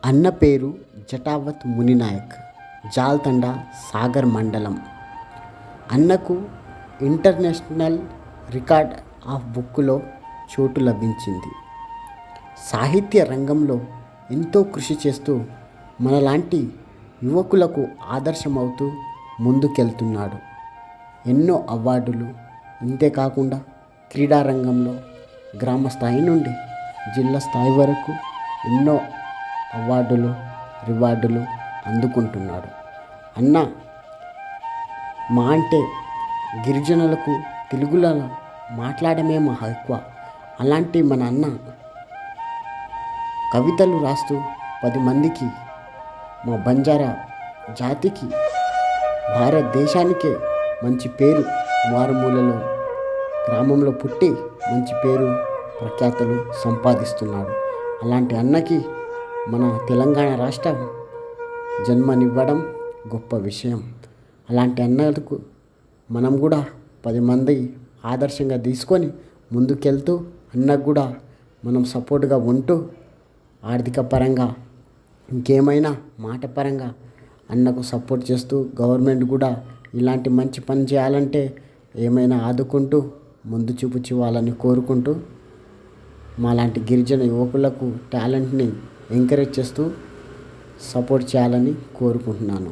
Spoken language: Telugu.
అన్న పేరు జటావత్ మునినాయక్, జాల్తండ, సాగర్ మండలం. అన్నకు ఇంటర్నేషనల్ రికార్డ్ ఆఫ్ బుక్లో చోటు లభించింది. సాహిత్య రంగంలో ఎంతో కృషి చేస్తూ మనలాంటి యువకులకు ఆదర్శమవుతూ ముందుకెళ్తున్నాడు. ఎన్నో అవార్డులు, ఇంతేకాకుండా క్రీడారంగంలో గ్రామ స్థాయి నుండి జిల్లా స్థాయి వరకు ఎన్నో అవార్డులు, రివార్డులు అందుకుంటున్నాడు. అన్న మా అంటే గిరిజనులకు తెలుగులో మాట్లాడమే మా ఎక్కువ. అలాంటి మన అన్న కవితలు రాస్తూ 10 మందికి, మా బంజారా జాతికి, భారతదేశానికే మంచి పేరు, మారుమూలలో గ్రామంలో పుట్టి మంచి పేరు ప్రఖ్యాతలు సంపాదిస్తున్నాడు. అలాంటి అన్నకి మన తెలంగాణ రాష్ట్రం జన్మనివ్వడం గొప్ప విషయం. అలాంటి అన్నలకు మనం కూడా 10 మంది ఆదర్శంగా తీసుకొని ముందుకెళ్తూ అన్నకు కూడా మనం సపోర్ట్గా ఉంటూ ఆర్థిక పరంగా ఇంకేమైనా మాట పరంగా అన్నకు సపోర్ట్ చేస్తూ గవర్నమెంట్ కూడా ఇలాంటి మంచి పని చేయాలంటే ఏమైనా ఆదుకుంటూ ముందు చూపించాలని కోరుకుంటూ మాలాంటి గిరిజన యువకులకు టాలెంట్ని ఎంకరేజ్ చేస్తూ సపోర్ట్ చేయాలని కోరుకుంటున్నాను.